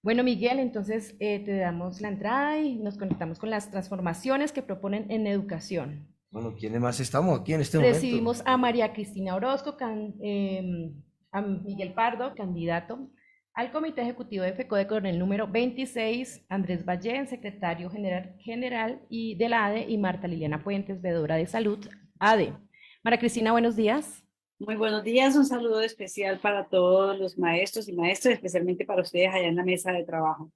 Bueno, Miguel, entonces te damos la entrada y nos conectamos con las transformaciones que proponen en educación. Bueno, ¿quiénes más estamos aquí en este momento? Recibimos a María Cristina Orozco, a Miguel Pardo, candidato al Comité Ejecutivo de FECODE con el número 26, Andrés Ballén, secretario general y de la ADE, y Marta Liliana Puentes, veedora de salud, ADE. María Cristina, buenos días. Muy buenos días, un saludo especial para todos los maestros y maestras, especialmente para ustedes allá en la mesa de trabajo.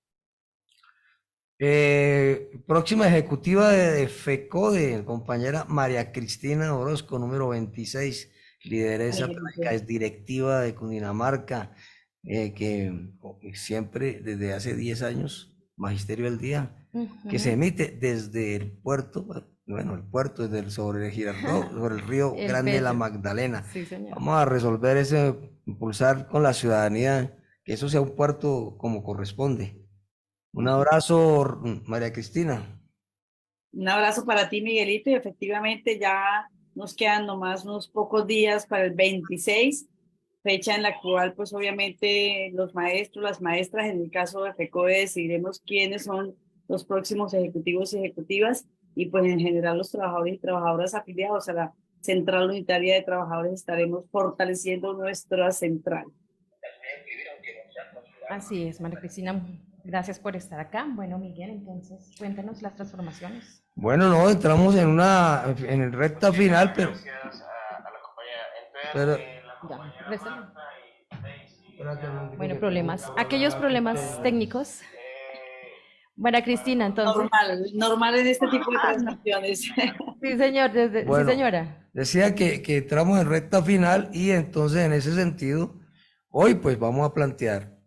Próxima ejecutiva de FECODE, compañera María Cristina Orozco, número 26, lideresa práctica, es directiva de Cundinamarca, que siempre, desde hace 10 años, Magisterio del Día, que se emite desde el puerto, bueno, el puerto, sobre el Girardot, sobre el río El Grande de la Bello. Magdalena. Sí, señor. Vamos a resolver ese, impulsar con la ciudadanía, que eso sea un puerto como corresponde. Un abrazo, María Cristina. Un abrazo para ti, Miguelito, y efectivamente ya nos quedan nomás unos pocos días para el 26, fecha en la cual pues obviamente los maestros, las maestras, en el caso de FECODE, decidiremos quiénes son los próximos ejecutivos y ejecutivas, y pues en general los trabajadores y trabajadoras afiliados a la Central Unitaria de Trabajadores estaremos fortaleciendo nuestra central. Así es, María Cristina, gracias por estar acá. Bueno, Miguel, entonces cuéntanos las transformaciones. Bueno, no, entramos en el recta final, pero, Ya, réstale. espérate un momentico Bueno, que tengo que problemas, aquellos hablar aquí problemas técnicos. María Cristina, entonces. Normal, normal en este tipo de transacciones. Sí, señor, sí, Bueno, señora. decía que entramos en recta final y entonces en ese sentido, hoy pues vamos a plantear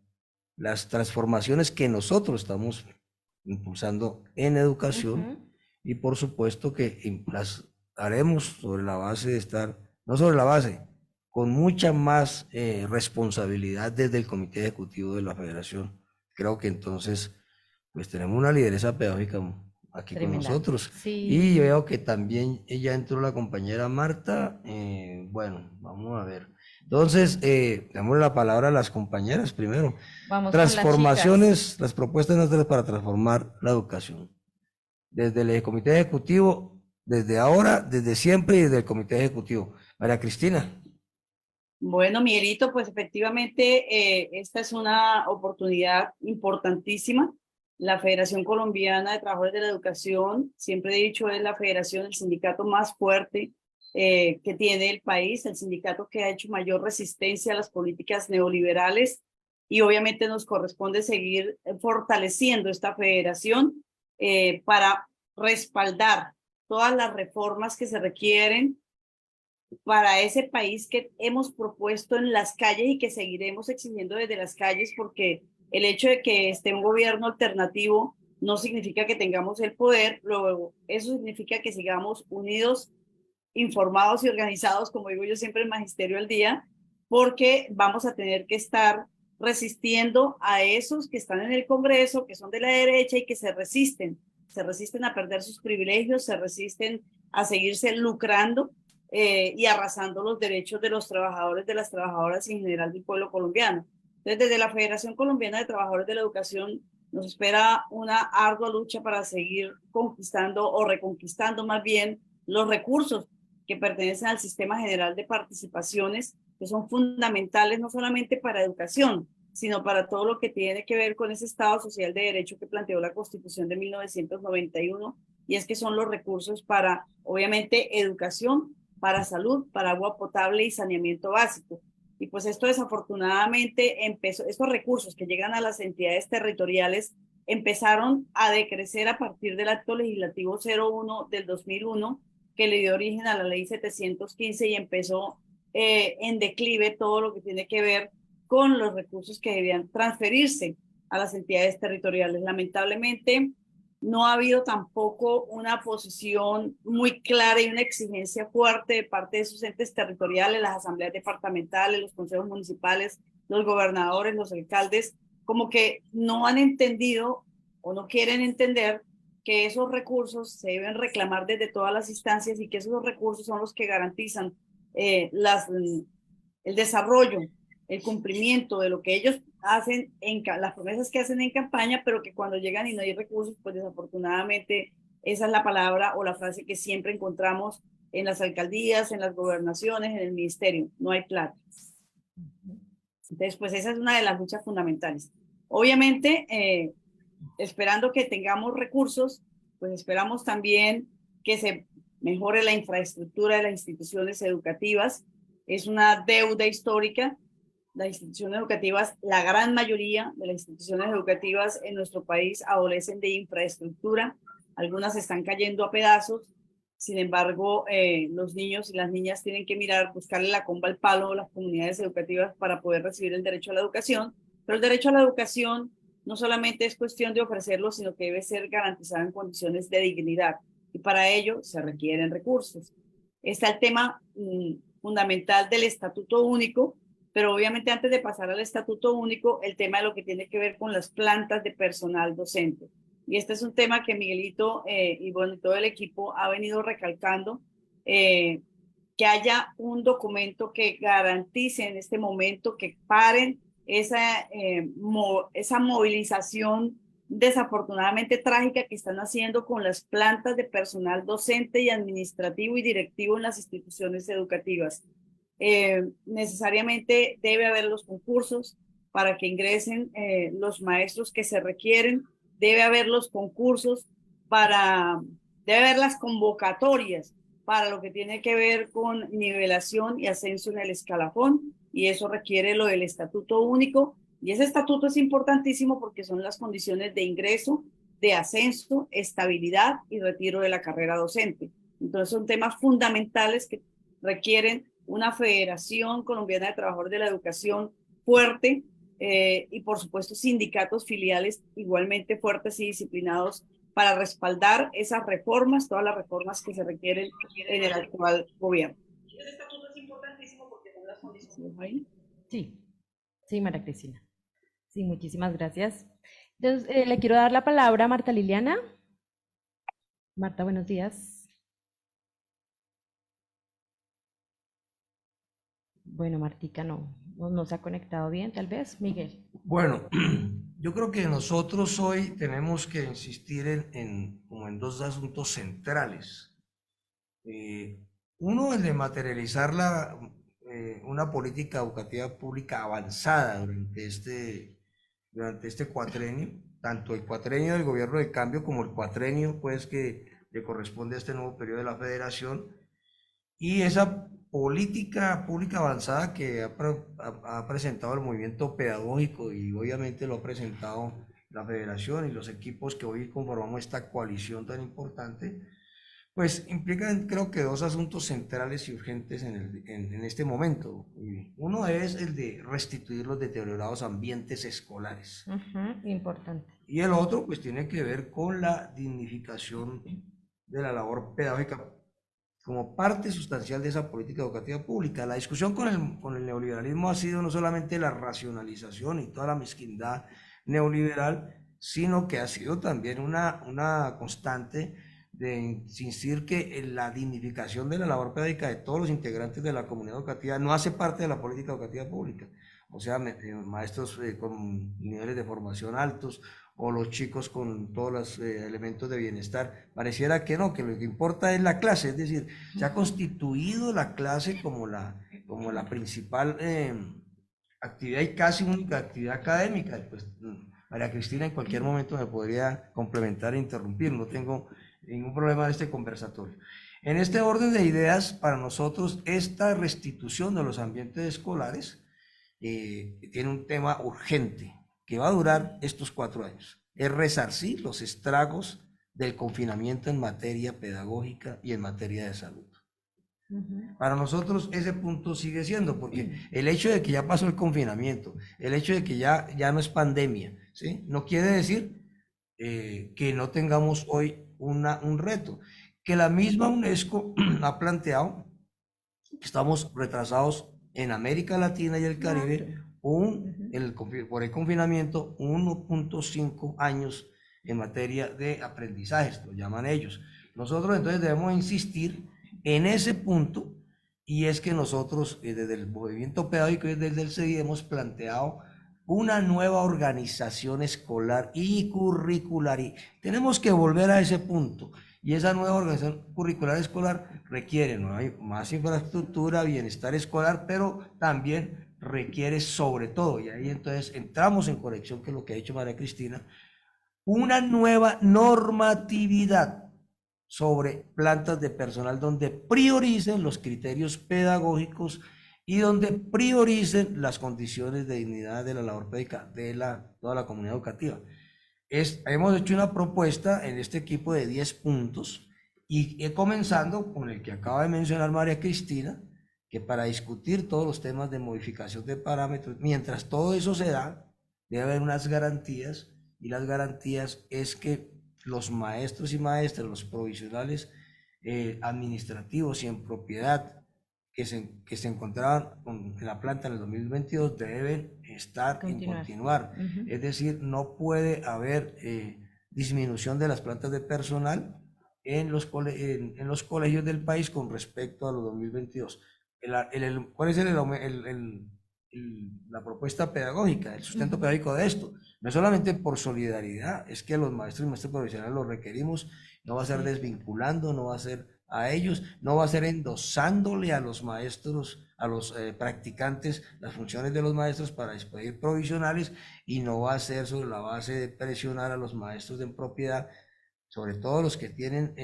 las transformaciones que nosotros estamos impulsando en educación Ujú. y por supuesto que las haremos sobre la base de estar, no sobre la base, con mucha más responsabilidad desde el Comité Ejecutivo de la Federación. Creo que entonces pues tenemos una lideresa pedagógica aquí con Tremenda. nosotros. Y Sí, veo que también ya entró la compañera Marta. Bueno, vamos a ver. Entonces, damos la palabra a las compañeras primero. vamos con las chicas. Transformaciones, las propuestas nuestras para transformar la educación. Desde el Comité Ejecutivo, desde ahora, desde siempre y desde el Comité Ejecutivo. María Cristina. Bueno, Miguelito, pues efectivamente esta es una oportunidad importantísima. La Federación Colombiana de Trabajadores de la Educación, siempre he dicho, es la federación, el sindicato más fuerte que tiene el país, el sindicato que ha hecho mayor resistencia a las políticas neoliberales, y obviamente nos corresponde seguir fortaleciendo esta federación para respaldar todas las reformas que se requieren para ese país que hemos propuesto en las calles y que seguiremos exigiendo desde las calles, porque el hecho de que esté un gobierno alternativo no significa que tengamos el poder, luego eso significa que sigamos unidos, informados y organizados, como digo yo siempre, el Magisterio al Día, porque vamos a tener que estar resistiendo a esos que están en el Congreso, que son de la derecha y que se resisten a perder sus privilegios, se resisten a seguirse lucrando y arrasando los derechos de los trabajadores, de las trabajadoras y en general del pueblo colombiano. Entonces, desde la Federación Colombiana de Trabajadores de la Educación nos espera una ardua lucha para seguir conquistando o reconquistando más bien los recursos que pertenecen al Sistema General de Participaciones, que son fundamentales no solamente para educación, sino para todo lo que tiene que ver con ese Estado social de derecho que planteó la Constitución de 1991, y es que son los recursos para, obviamente, educación, para salud, para agua potable y saneamiento básico. Y pues esto desafortunadamente empezó, estos recursos que llegan a las entidades territoriales empezaron a decrecer a partir del acto legislativo 01 del 2001, que le dio origen a la ley 715 y empezó en declive todo lo que tiene que ver con los recursos que debían transferirse a las entidades territoriales. Lamentablemente, no ha habido tampoco una posición muy clara y una exigencia fuerte de parte de esos entes territoriales, las asambleas departamentales, los consejos municipales, los gobernadores, los alcaldes, como que no han entendido o no quieren entender que esos recursos se deben reclamar desde todas las instancias y que esos recursos son los que garantizan el desarrollo, el cumplimiento de lo que ellos hacen las promesas que hacen en campaña, pero que cuando llegan y no hay recursos, pues desafortunadamente esa es la palabra o la frase que siempre encontramos en las alcaldías, en las gobernaciones, en el ministerio, no hay plata. Entonces, pues esa es una de las luchas fundamentales. Obviamente, esperando que tengamos recursos, pues esperamos también que se mejore la infraestructura de las instituciones educativas. Es una deuda histórica. Las instituciones educativas, la gran mayoría de las instituciones educativas en nuestro país adolecen de infraestructura. Algunas están cayendo a pedazos. Sin embargo, los niños y las niñas tienen que mirar, buscarle la comba al palo a las comunidades educativas para poder recibir el derecho a la educación. Pero el derecho a la educación no solamente es cuestión de ofrecerlo, sino que debe ser garantizado en condiciones de dignidad. Y para ello se requieren recursos. Está el tema fundamental del Estatuto Único, pero obviamente antes de pasar al Estatuto Único, el tema de lo que tiene que ver con las plantas de personal docente. Y este es un tema que Miguelito y bueno, todo el equipo ha venido recalcando, que haya un documento que garantice en este momento que paren esa movilización desafortunadamente trágica que están haciendo con las plantas de personal docente y administrativo y directivo en las instituciones educativas. Necesariamente debe haber los concursos para que ingresen los maestros que se requieren, debe haber los concursos debe haber las convocatorias para lo que tiene que ver con nivelación y ascenso en el escalafón, y eso requiere lo del Estatuto Único, y ese estatuto es importantísimo porque son las condiciones de ingreso, de ascenso, estabilidad y retiro de la carrera docente. Entonces son temas fundamentales que requieren una Federación Colombiana de Trabajadores de la Educación fuerte, y por supuesto sindicatos filiales igualmente fuertes y disciplinados para respaldar esas reformas, todas las reformas que se requieren en el actual gobierno. Este estatuto es importantísimo porque son las condiciones. Sí, sí, María Cristina. Sí, muchísimas gracias. Entonces, le quiero dar la palabra a Marta Liliana. Marta, buenos días. Bueno, Martica no se ha conectado bien, tal vez. Miguel. Bueno, yo creo que nosotros hoy tenemos que insistir como en dos asuntos centrales. Uno, el de materializar una política educativa pública avanzada durante este cuatrenio, tanto el cuatrenio del gobierno de cambio como el cuatrenio pues que le corresponde a este nuevo periodo de la federación, y esa política pública avanzada que ha presentado el movimiento pedagógico y obviamente lo ha presentado la federación y los equipos que hoy conformamos esta coalición tan importante, pues implican creo que dos asuntos centrales y urgentes en este momento. Uno es el de restituir los deteriorados ambientes escolares. Importante. Y el otro pues tiene que ver con la dignificación de la labor pedagógica como parte sustancial de esa política educativa pública. La discusión con el neoliberalismo ha sido no solamente la racionalización y toda la mezquindad neoliberal, sino que ha sido también una constante de insistir que la dignificación de la labor pedagógica de todos los integrantes de la comunidad educativa no hace parte de la política educativa pública. O sea, maestros con niveles de formación altos, o los chicos con todos los elementos de bienestar. Pareciera que no, que lo que importa es la clase, es decir, se ha constituido la clase como la principal actividad y casi única actividad académica. Pues María Cristina en cualquier momento me podría complementar e interrumpir, no tengo ningún problema de este conversatorio. En este orden de ideas, para nosotros, esta restitución de los ambientes escolares tiene un tema urgente que va a durar estos 4 años. Es resarcir los estragos del confinamiento en materia pedagógica y en materia de salud. Para nosotros ese punto sigue siendo, porque el hecho de que ya pasó el confinamiento, el hecho de que ya no es pandemia, ¿sí? No quiere decir que no tengamos hoy un reto, que la misma UNESCO ha planteado que estamos retrasados en América Latina y el Caribe por el confinamiento 1.5 años en materia de aprendizajes, lo llaman ellos. Nosotros entonces debemos insistir en ese punto, y es que nosotros desde el movimiento pedagógico y desde el CEDI hemos planteado una nueva organización escolar y curricular. Y tenemos que volver a ese punto. Y esa nueva organización curricular escolar requiere más infraestructura, bienestar escolar, pero también requiere sobre todo, y ahí entonces entramos en conexión con lo que ha dicho María Cristina, una nueva normatividad sobre plantas de personal donde prioricen los criterios pedagógicos y donde prioricen las condiciones de dignidad de la labor pedagógica de toda la comunidad educativa. Hemos hecho una propuesta en este equipo de 10 puntos y comenzando con el que acaba de mencionar María Cristina, que para discutir todos los temas de modificación de parámetros, mientras todo eso se da, debe haber unas garantías, y las garantías es que los maestros y maestras, los provisionales administrativos y en propiedad que se encontraban en la planta en el 2022 deben estar en continuar. Es decir, no puede haber disminución de las plantas de personal en los colegios del país con respecto a los 2022. ¿Cuál es la propuesta pedagógica, el sustento pedagógico de esto? No es solamente por solidaridad, es que los maestros y maestras profesionales los requerimos, no va a ser desvinculando, no va a ser a ellos, no va a ser endosándole a los maestros, a los practicantes, las funciones de los maestros para despedir provisionales, y no va a ser sobre la base de presionar a los maestros en propiedad, sobre todo los que tienen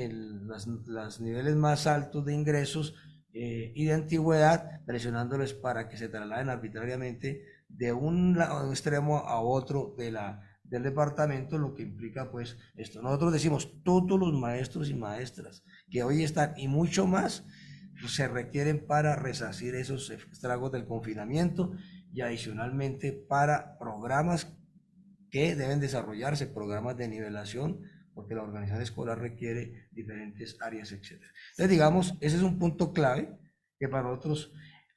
los niveles más altos de ingresos y de antigüedad, presionándoles para que se trasladen arbitrariamente de un extremo a otro del departamento, lo que implica pues esto. Nosotros decimos, todos los maestros y maestras que hoy están y mucho más se requieren para resarcir esos estragos del confinamiento, y adicionalmente para programas que deben desarrollarse, programas de nivelación, porque la organización escolar requiere diferentes áreas, etc. Entonces, digamos, ese es un punto clave que para nosotros,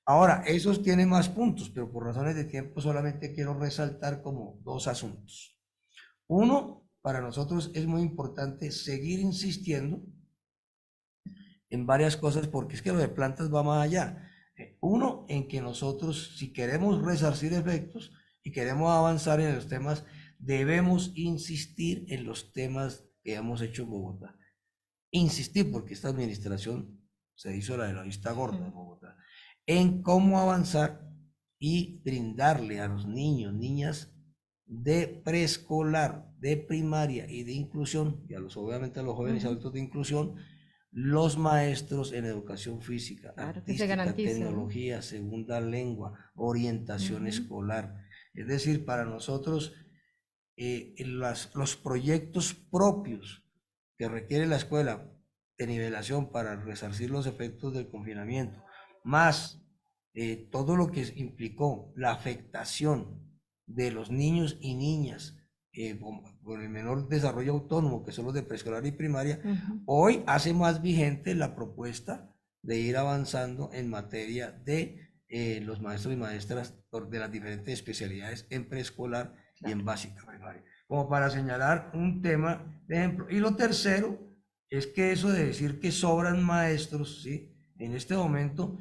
ahora, esos tienen más puntos, pero por razones de tiempo solamente quiero resaltar como 2 asuntos. Uno, para nosotros es muy importante seguir insistiendo en varias cosas, porque es que lo de plantas va más allá. Uno, en que nosotros, si queremos resarcir efectos y queremos avanzar en los temas, debemos insistir en los temas que hemos hecho en Bogotá. Insistir, porque esta administración se hizo la de la vista gorda en Bogotá, en cómo avanzar y brindarle a los niños, niñas de preescolar, de primaria y de inclusión, y obviamente a los jóvenes y adultos de inclusión, los maestros en educación física, artística, tecnología, segunda lengua, orientación escolar. Es decir, para nosotros los proyectos propios que requiere la escuela de nivelación para resarcir los efectos del confinamiento, más todo lo que implicó la afectación de los niños y niñas con el menor desarrollo autónomo, que son los de preescolar y primaria, hoy hace más vigente la propuesta de ir avanzando en materia de los maestros y maestras de las diferentes especialidades en preescolar y en básica primaria, como para señalar un tema de ejemplo. Y lo tercero es que eso de decir que sobran maestros, ¿sí? En este momento,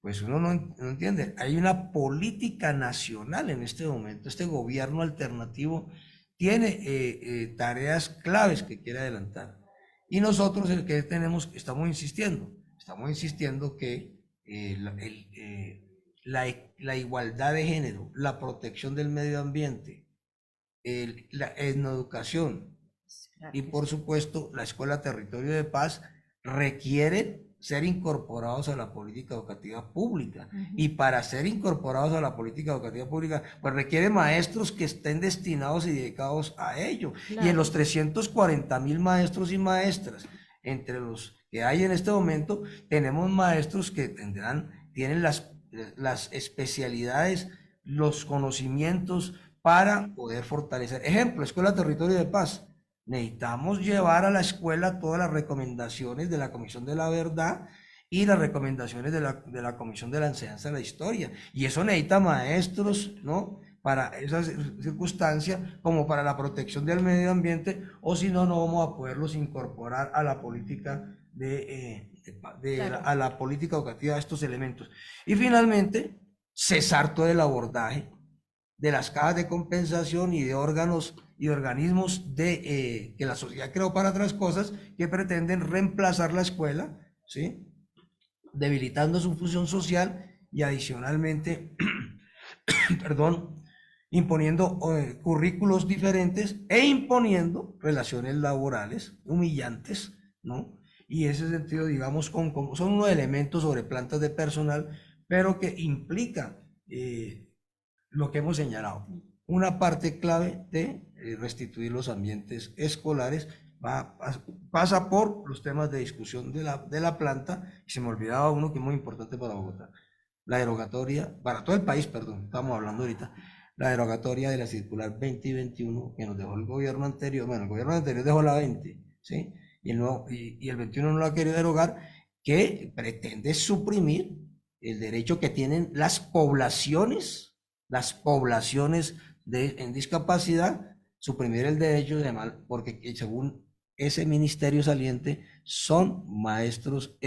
pues uno no entiende. Hay una política nacional en este momento. Este gobierno alternativo tiene tareas claves que quiere adelantar. Y nosotros estamos insistiendo que la igualdad de género, la protección del medio ambiente, la etnoeducación y por supuesto la Escuela Territorio de Paz requieren ser incorporados a la política educativa pública. Y para ser incorporados a la política educativa pública, pues requiere maestros que estén destinados y dedicados a ello. Y en los 340.000 maestros y maestras, entre los que hay en este momento, tenemos maestros que tienen las especialidades, los conocimientos para poder fortalecer. Ejemplo, Escuela Territorio de Paz. Necesitamos llevar a la escuela todas las recomendaciones de la Comisión de la Verdad y las recomendaciones de la Comisión de la Enseñanza de la Historia. Y eso necesita maestros, ¿no? Para esas circunstancias, como para la protección del medio ambiente, o si no, no vamos a poderlos incorporar a la política a la política educativa, estos elementos. Y finalmente, cesar todo el abordaje de las cajas de compensación y de órganos y organismos que la sociedad creó para otras cosas que pretenden reemplazar la escuela, ¿sí? Debilitando su función social y adicionalmente, perdón, imponiendo currículos diferentes e imponiendo relaciones laborales humillantes, ¿no? Y ese sentido, digamos, son unos elementos sobre plantas de personal, pero que implica lo que hemos señalado. Una parte clave de restituir los ambientes escolares pasa por los temas de discusión de la planta, y se me olvidaba uno que es muy importante para Bogotá, la derogatoria, para todo el país, perdón, estamos hablando ahorita, la derogatoria de la circular 20 y 21 que nos dejó el gobierno anterior. Bueno, el gobierno anterior dejó la 20, ¿sí? Y el 21 no la ha querido derogar, que pretende suprimir el derecho que tienen las poblaciones en discapacidad, suprimir el derecho de mal, porque según ese ministerio saliente son maestros,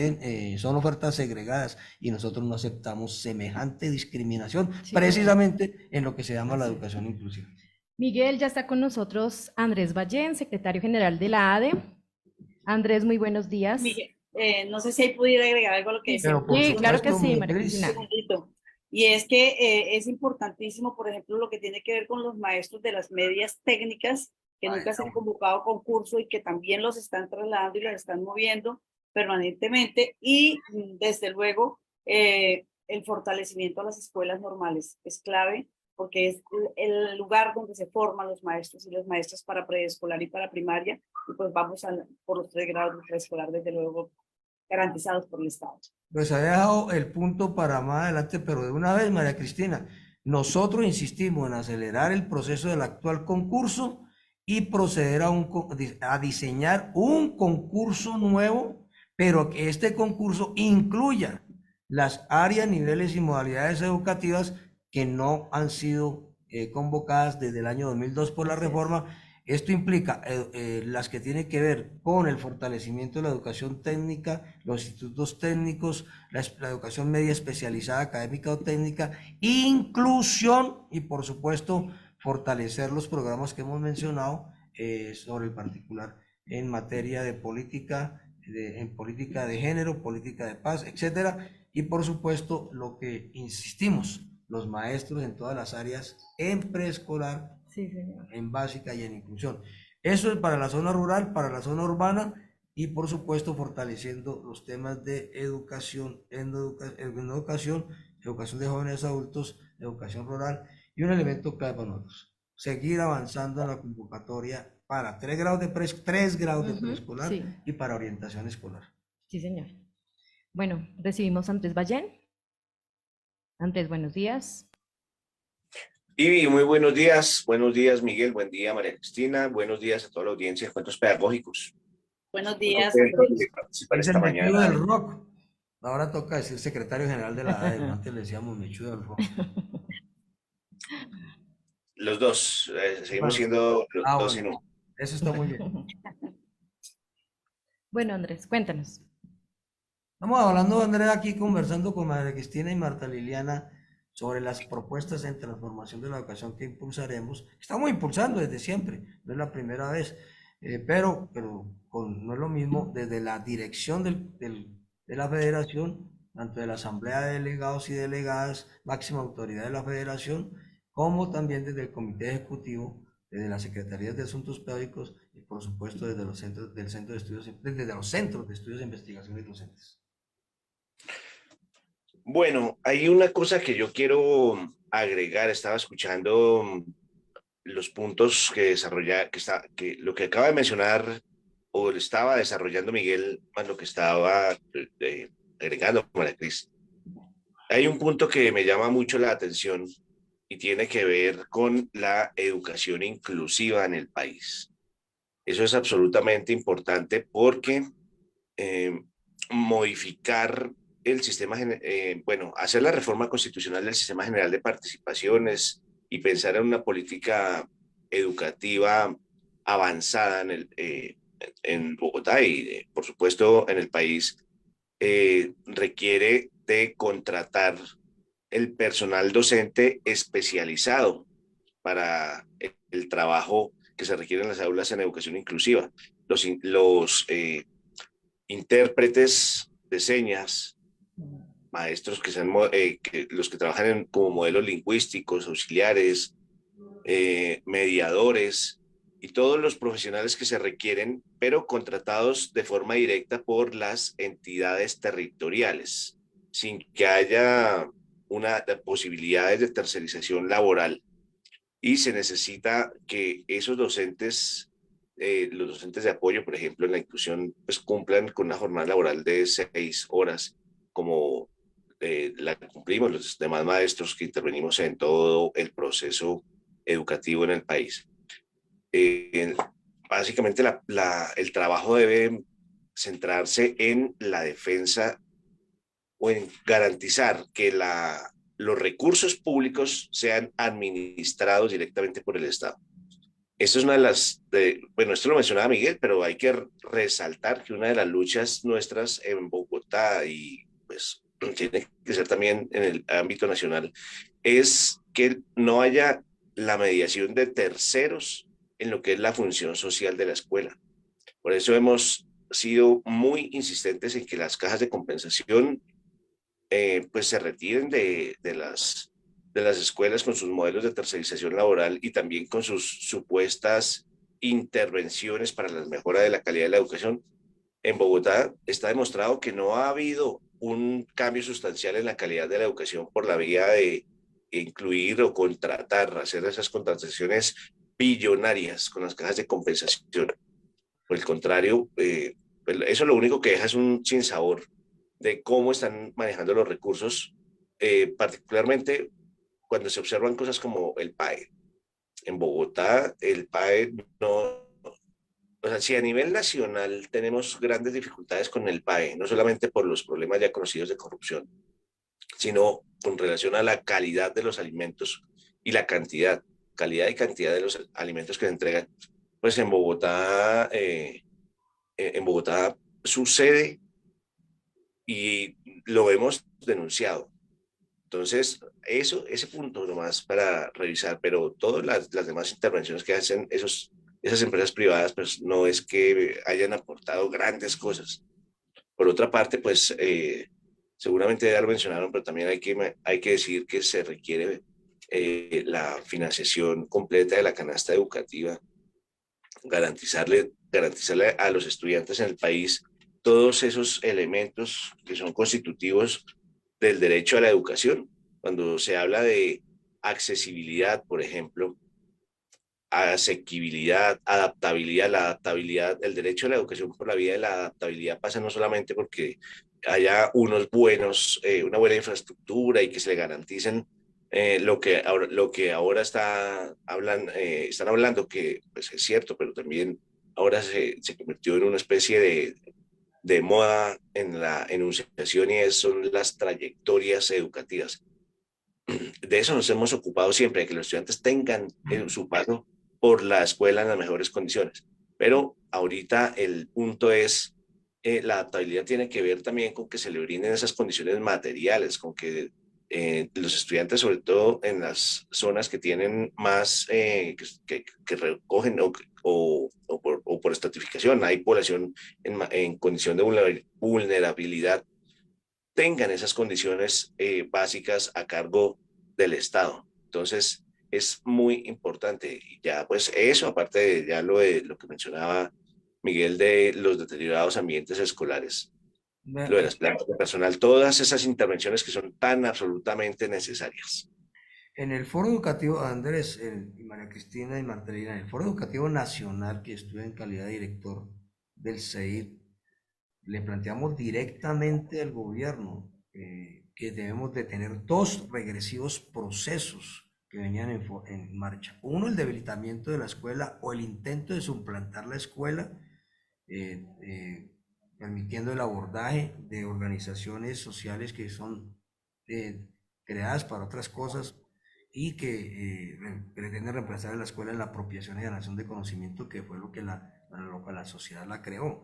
son ofertas segregadas y nosotros no aceptamos semejante discriminación, Sí, precisamente en lo que se llama la educación inclusiva. Miguel, ya está con nosotros Andrés Ballén, secretario general de la ADE. Andrés, muy buenos días. Miguel, no sé si ahí pudiera agregar algo a lo que Sí, decía. Pero por sí, claro que supuesto, sí, mi María Un Cristina. Cris, segundito. Y es que es importantísimo, por ejemplo, lo que tiene que ver con los maestros de las medias técnicas que nunca se han convocado a concurso y que también los están trasladando y los están moviendo permanentemente. Y desde luego, el fortalecimiento a las escuelas normales es clave porque es el lugar donde se forman los maestros y las maestras para preescolar y para primaria. Y pues vamos por los 3 grados de preescolar, desde luego, garantizados por el Estado. pues ha dejado el punto para más adelante, pero de una vez, María Cristina, nosotros insistimos en acelerar el proceso del actual concurso y proceder a diseñar un concurso nuevo, pero que este concurso incluya las áreas, niveles y modalidades educativas que no han sido convocadas desde el año 2002 por la reforma. Esto implica las que tienen que ver con el fortalecimiento de la educación técnica, los institutos técnicos, la educación media especializada, académica o técnica, inclusión y por supuesto fortalecer los programas que hemos mencionado sobre el particular en materia de política, en política de género, política de paz, etcétera. Y por supuesto lo que insistimos, los maestros en todas las áreas, en preescolar, Sí, señor. en básica y en inclusión. Eso es para la zona rural, para la zona urbana y por supuesto fortaleciendo los temas de educación, educación de jóvenes adultos, educación rural y un elemento clave para nosotros, seguir avanzando en la convocatoria para 3 grados de preescolar Sí, y para orientación escolar. sí, señor. Bueno, recibimos a Andrés Ballén. Andrés, buenos días. Y muy buenos días Miguel, buen día María Cristina, buenos días a toda la audiencia de Cuentos Pedagógicos. Buenos Muy días, contento Andrés. de participar Es el esta metido mañana. del rock. Ahora toca decir secretario general de la ADE, antes le decíamos metido del rock. Los dos, seguimos Bueno, siendo los dos en bueno, uno. eso está muy bien. Bueno, Andrés, cuéntanos. Estamos hablando, Andrea, aquí conversando con María Cristina y Marta Liliana sobre las propuestas en transformación de la educación que impulsaremos. Estamos impulsando desde siempre, no es la primera vez, pero no es lo mismo desde la dirección de la federación, tanto de la Asamblea de Delegados y Delegadas, máxima autoridad de la federación, como también desde el Comité Ejecutivo, desde las Secretarías de Asuntos Pedagógicos y por supuesto desde los centros desde los centros de estudios de investigación y docentes. Bueno, hay una cosa que yo quiero agregar, estaba escuchando los puntos que que lo que acaba de mencionar o estaba desarrollando Miguel, más lo que estaba agregando María Cris. Hay un punto que me llama mucho la atención y tiene que ver con la educación inclusiva en el país. Eso es absolutamente importante porque eh, modificar el sistema, bueno, hacer la reforma constitucional del sistema general de participaciones y pensar en una política educativa avanzada en Bogotá y, por supuesto, en el país, requiere de contratar el personal docente especializado para el trabajo que se requiere en las aulas en educación inclusiva. Los intérpretes de señas, maestros que sean los que trabajan como modelos lingüísticos, auxiliares, mediadores y todos los profesionales que se requieren, pero contratados de forma directa por las entidades territoriales, sin que haya una posibilidades de tercerización laboral. Y se necesita que esos docentes, los docentes de apoyo, por ejemplo, en la inclusión, pues cumplan con una jornada laboral de 6 horas, como la cumplimos los demás maestros que intervenimos en todo el proceso educativo en el país. Eh, Básicamente el trabajo debe centrarse en la defensa o en garantizar que los recursos públicos sean administrados directamente por el Estado. Esto es una de bueno, esto lo mencionaba Miguel, pero hay que resaltar que una de las luchas nuestras en Bogotá y pues tiene que ser también en el ámbito nacional, es que no haya la mediación de terceros en lo que es la función social de la escuela. Por eso hemos sido muy insistentes en que las cajas de compensación pues se retiren de las escuelas con sus modelos de tercerización laboral y también con sus supuestas intervenciones para la mejora de la calidad de la educación. En Bogotá está demostrado que no ha habido un cambio sustancial en la calidad de la educación por la vía de incluir o contratar, hacer esas contrataciones billonarias con las cajas de compensación. Por el contrario, pues eso lo único que deja es un sinsabor de cómo están manejando los recursos, particularmente cuando se observan cosas como el PAE. En Bogotá, el PAE no, o sea, si a nivel nacional tenemos grandes dificultades con el PAE, no solamente por los problemas ya conocidos de corrupción, sino con relación a la calidad de los alimentos y la calidad y cantidad de los alimentos que se entregan, pues en Bogotá sucede y lo hemos denunciado. Entonces, ese punto nomás para revisar, pero todas las demás intervenciones que hacen esas empresas privadas, pues no es que hayan aportado grandes cosas. Por otra parte, pues seguramente ya lo mencionaron, pero también hay que decir que se requiere la financiación completa de la canasta educativa, garantizarle a los estudiantes en el país todos esos elementos que son constitutivos del derecho a la educación. Cuando se habla de accesibilidad, por ejemplo, asequibilidad, adaptabilidad, la adaptabilidad, el derecho a la educación por la vía de la adaptabilidad pasa no solamente porque haya una buena infraestructura y que se le garanticen lo que ahora están hablando, que pues es cierto, pero también ahora se convirtió en una especie de moda en la enunciación y son las trayectorias educativas. De eso nos hemos ocupado siempre, de que los estudiantes tengan su paso por la escuela en las mejores condiciones. Pero ahorita el punto es, la adaptabilidad tiene que ver también con que se le brinden esas condiciones materiales, con que los estudiantes, sobre todo en las zonas que tienen más, que recogen o por estratificación, hay población en condición de vulnerabilidad, tengan esas condiciones básicas a cargo del Estado. Entonces, es muy importante. Y ya, pues eso, aparte de ya lo que mencionaba Miguel de los deteriorados ambientes escolares, lo de las plantas de personal, todas esas intervenciones que son tan absolutamente necesarias. En el Foro Educativo, Andrés y María Cristina y Martelina, en el Foro Educativo Nacional que estuve en calidad de director del CEIR, le planteamos directamente al gobierno que debemos de tener dos regresivos procesos que venían en marcha. Uno, el debilitamiento de la escuela o el intento de suplantar la escuela, eh, eh, permitiendo el abordaje de organizaciones sociales que son eh, creadas para otras cosas y que pretenden reemplazar a la escuela en la apropiación y ganación de conocimiento, que fue lo que la sociedad la creó.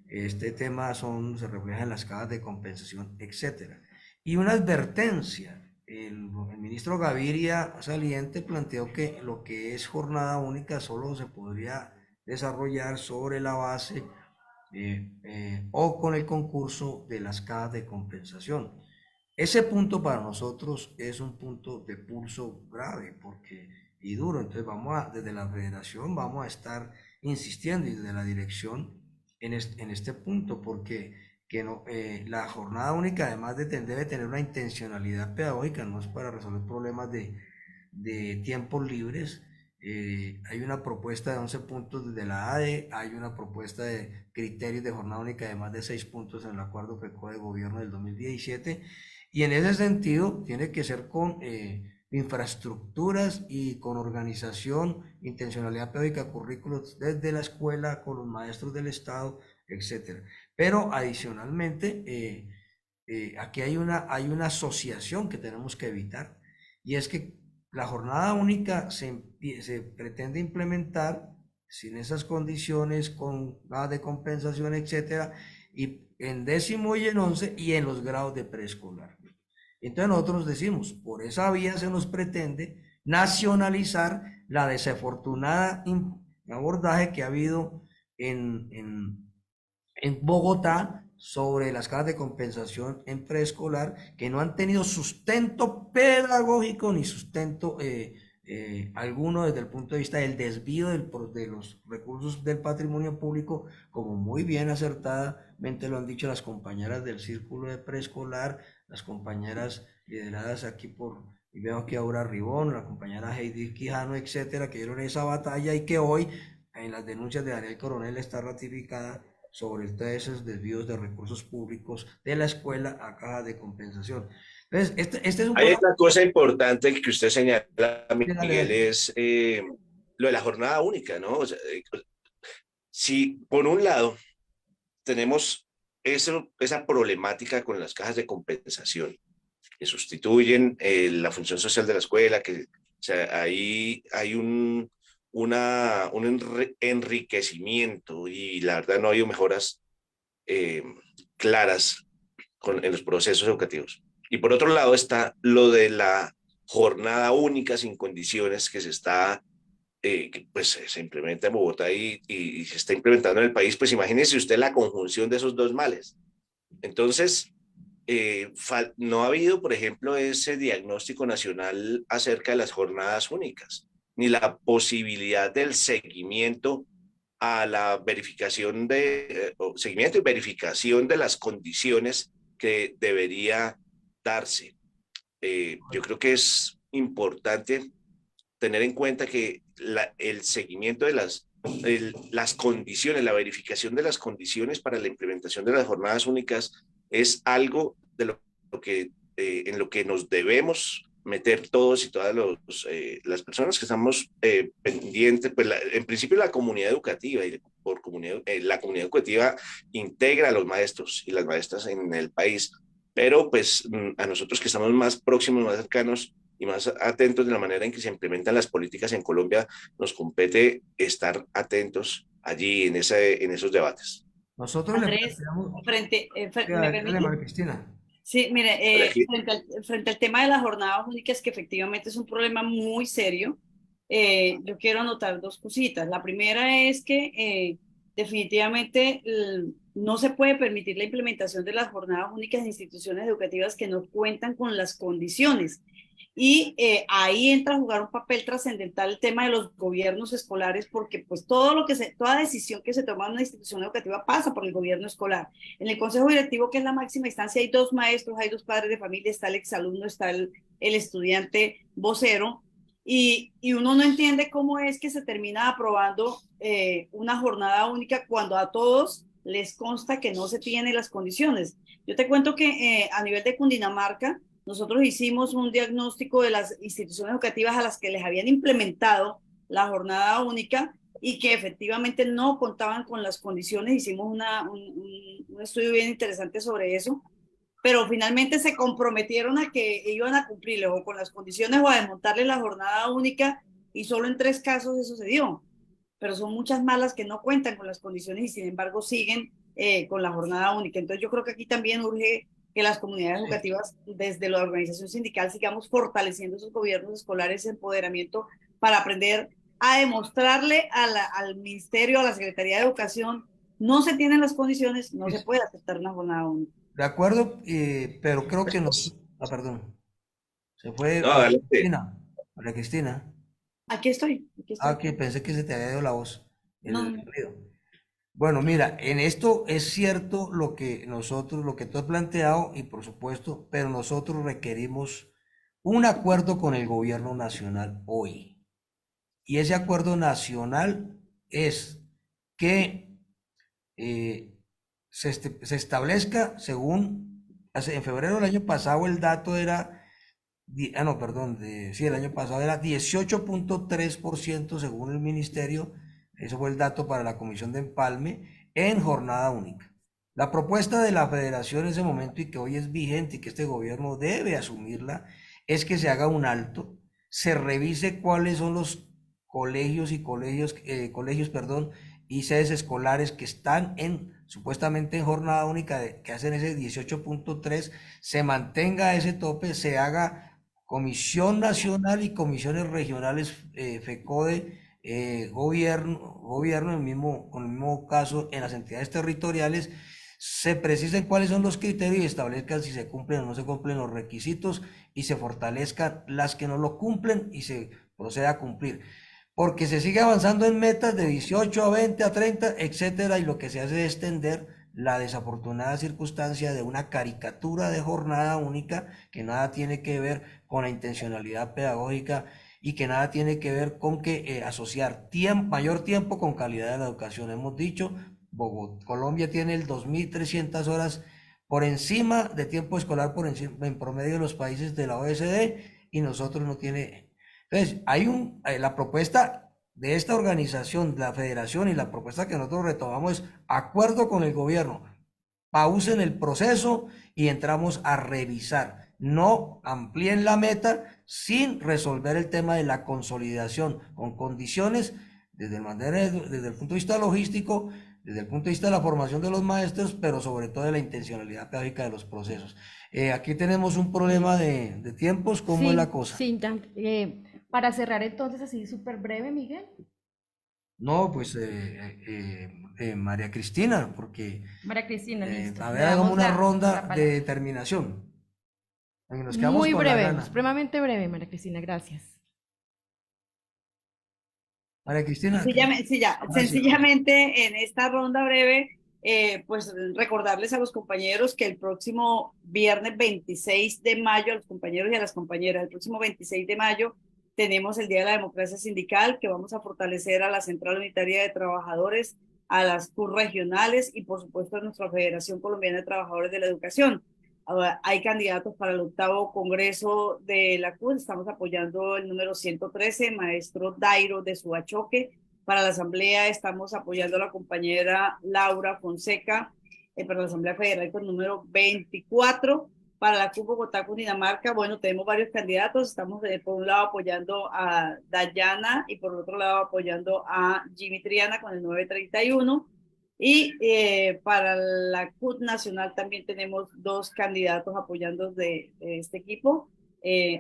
Este tema se refleja en las cajas de compensación, etcétera. Y una advertencia el ministro Gaviria saliente planteó que lo que es jornada única solo se podría desarrollar sobre la base o con el concurso de las cajas de compensación. Ese punto para nosotros es un punto de pulso grave y duro. Entonces desde la federación vamos a estar insistiendo y desde la dirección en este punto, porque la jornada única, además debe tener una intencionalidad pedagógica, no es para resolver problemas de tiempos libres. Hay una propuesta de 11 puntos desde la ADE, hay una propuesta de criterios de jornada única de más de 6 puntos en el acuerdo FECO de gobierno del 2017, y en ese sentido tiene que ser con infraestructuras y con organización, intencionalidad pedagógica, currículos desde la escuela, con los maestros del Estado, etcétera. Pero adicionalmente, aquí hay una asociación que tenemos que evitar, y es que la jornada única se pretende implementar sin esas condiciones, con nada de compensación, etcétera, y en 10º y en 11 y en los grados de preescolar. Entonces nosotros decimos, por esa vía se nos pretende nacionalizar la desafortunada abordaje que ha habido en Bogotá sobre las cajas de compensación en preescolar, que no han tenido sustento pedagógico ni sustento alguno desde el punto de vista del desvío de los recursos del patrimonio público, como muy bien acertadamente lo han dicho las compañeras del círculo de preescolar, las compañeras lideradas y veo aquí a Aura Ribón, la compañera Heidi Quijano, etcétera, que dieron esa batalla y que hoy en las denuncias de Daniel Coronel está ratificada sobre todos esos desvíos de recursos públicos de la escuela a caja de compensación. Entonces, este es un Hay problema. una cosa importante que usted señala, Miguel, Dale. es lo de la jornada única, ¿no? O sea, si por un lado tenemos esa problemática con las cajas de compensación, que sustituyen la función social de la escuela, o sea, ahí hay un enriquecimiento y la verdad no ha habido mejoras claras en los procesos educativos. Y por otro lado está lo de la jornada única sin condiciones que pues se implementa en Bogotá y se está implementando en el país. Pues imagínese usted la conjunción de esos dos males. Entonces, no ha habido, por ejemplo, ese diagnóstico nacional acerca de las jornadas únicas, ni la posibilidad del seguimiento a la verificación seguimiento y verificación de las condiciones que debería darse. Yo creo que es importante tener en cuenta que el seguimiento de las condiciones, la verificación de las condiciones para la implementación de las jornadas únicas es algo de lo que, en lo que nos debemos meter todos y todas las personas que estamos pendientes, pues en principio la comunidad educativa y la comunidad educativa integra a los maestros y las maestras en el país, pero pues a nosotros que estamos más próximos, más cercanos y más atentos de la manera en que se implementan las políticas en Colombia, nos compete estar atentos allí en esos debates. Nosotros le Andrés, planteamos. ¿me Dale, permite? María Cristina. Sí, mire, Aquí, frente al tema de las jornadas únicas, que efectivamente es un problema muy serio, yo quiero anotar dos cositas. La primera es que definitivamente no se puede permitir la implementación de las jornadas únicas en instituciones educativas que no cuentan con las condiciones. Y ahí entra a jugar un papel trascendental el tema de los gobiernos escolares, porque pues toda decisión que se toma en una institución educativa pasa por el gobierno escolar. En el consejo directivo, que es la máxima instancia, hay dos maestros, hay dos padres de familia, está el exalumno, está el estudiante vocero, y uno no entiende cómo es que se termina aprobando una jornada única cuando a todos les consta que no se tienen las condiciones. Yo te cuento que a nivel de Cundinamarca, nosotros hicimos un diagnóstico de las instituciones educativas a las que les habían implementado la jornada única y que efectivamente no contaban con las condiciones. Hicimos un estudio bien interesante sobre eso, pero finalmente se comprometieron a que iban a cumplirle o con las condiciones o a desmontarle la jornada única, y solo en 3 casos eso se dio. Pero son muchas malas que no cuentan con las condiciones y sin embargo siguen con la jornada única. Entonces yo creo que aquí también urge que las comunidades educativas, desde la organización sindical, sigamos fortaleciendo esos gobiernos escolares, ese empoderamiento para aprender a demostrarle al Ministerio, a la Secretaría de Educación, no se tienen las condiciones, no se puede aceptar una jornada única. De acuerdo, pero creo que no. Ah, perdón. Se fue No, adelante. María Cristina. Aquí estoy, aquí Ah, estoy. que pensé que se te había ido la voz. No, El no. ruido. Bueno, mira, en esto es cierto lo que tú has planteado, y por supuesto, pero nosotros requerimos un acuerdo con el gobierno nacional hoy. Y ese acuerdo nacional es que se establezca según, en febrero del año pasado el dato era, no, perdón, sí, el año pasado era 18.3% según el ministerio, eso fue el dato para la Comisión de Empalme, en jornada única. La propuesta de la federación en ese momento y que hoy es vigente y que este gobierno debe asumirla, es que se haga un alto, se revise cuáles son los colegios, y sedes escolares que están supuestamente en jornada única, que hacen ese 18.3, se mantenga ese tope, se haga Comisión Nacional y comisiones regionales, FECODE, gobierno, con el mismo caso en las entidades territoriales, se precisen cuáles son los criterios y establezcan si se cumplen o no se cumplen los requisitos y se fortalezcan las que no lo cumplen y se proceda a cumplir. Porque se sigue avanzando en metas de 18 a 20 a 30, etcétera, y lo que se hace es extender la desafortunada circunstancia de una caricatura de jornada única que nada tiene que ver con la intencionalidad pedagógica y que nada tiene que ver con que asociar mayor tiempo con calidad de la educación. Hemos dicho, Colombia tiene el 2.300 horas por encima de tiempo escolar en promedio de los países de la OECD, y nosotros no tiene. Entonces, la propuesta de esta organización, la federación, y la propuesta que nosotros retomamos es acuerdo con el gobierno, pausen el proceso y entramos a revisar. No amplíen la meta sin resolver el tema de la consolidación con condiciones desde el punto de vista logístico, desde el punto de vista de la formación de los maestros, pero sobre todo de la intencionalidad pedagógica de los procesos. Aquí tenemos un problema de tiempos. ¿Cómo es la cosa? Sí, para cerrar entonces así súper breve, Miguel. No, pues María Cristina, porque María Cristina, listo. a Le ver, hagamos damos una la ronda de palabra. determinación. Nos quedamos Muy con la breve, gana. supremamente breve, María Cristina, gracias. María Cristina, ahora sí. Sencillamente en esta ronda breve, pues recordarles a los compañeros que el próximo viernes 26 de mayo, a los compañeros y a las compañeras, el próximo 26 de mayo tenemos el Día de la Democracia Sindical, que vamos a fortalecer a la Central Unitaria de Trabajadores, a las CUR regionales y por supuesto a nuestra Federación Colombiana de Trabajadores de la Educación. Ahora, hay candidatos para el 8º Congreso de la CUT. Estamos apoyando el número 113, maestro Dairo de Suachoque. Para la Asamblea estamos apoyando a la compañera Laura Fonseca, para la Asamblea Federal con el número 24. Para la CUT Bogotá, Cundinamarca, bueno, tenemos varios candidatos. Estamos por un lado apoyando a Dayana y por otro lado apoyando a Jimmy Triana con el 931. Y para la CUT Nacional también tenemos 2 candidatos apoyando de este equipo,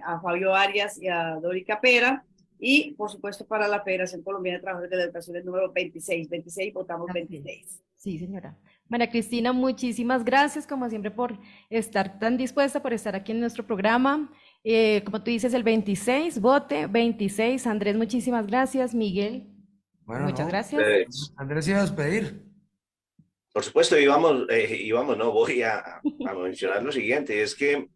a Fabio Arias y a Dori Capera. Y por supuesto para la Federación Colombiana de Trabajadores de la Educación el número 26. 26, votamos 26. Sí, señora. María Cristina, muchísimas gracias, como siempre, por estar tan dispuesta, por estar aquí en nuestro programa. Como tú dices, el 26, vote 26. Andrés, muchísimas gracias. Miguel, Bueno, muchas no. gracias. Andrés iba a despedir. Por supuesto, no, voy a mencionar lo siguiente, es que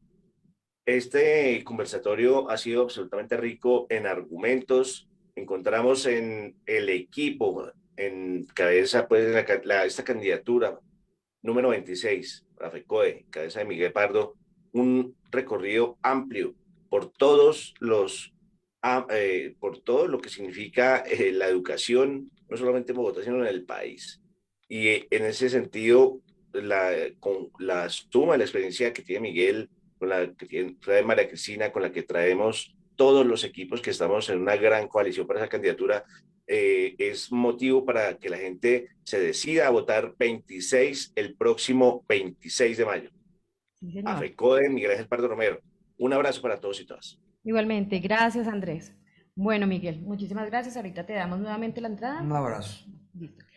este conversatorio ha sido absolutamente rico en argumentos. Encontramos en el equipo, en cabeza, pues, esta candidatura número 26, la FECODE, cabeza de Miguel Pardo, un recorrido amplio por por todo lo que significa la educación, no solamente en Bogotá, sino en el país. Y en ese sentido, con la suma de la experiencia que tiene Miguel, con la que trae María Cristina, con la que traemos todos los equipos que estamos en una gran coalición para esa candidatura, es motivo para que la gente se decida a votar el próximo 26 de mayo. Sí, a señor. FECODE Miguel Ángel Pardo Romero. Un abrazo para todos y todas. Igualmente, gracias Andrés. Bueno, Miguel, muchísimas gracias. Ahorita te damos nuevamente la entrada. Un abrazo. Listo.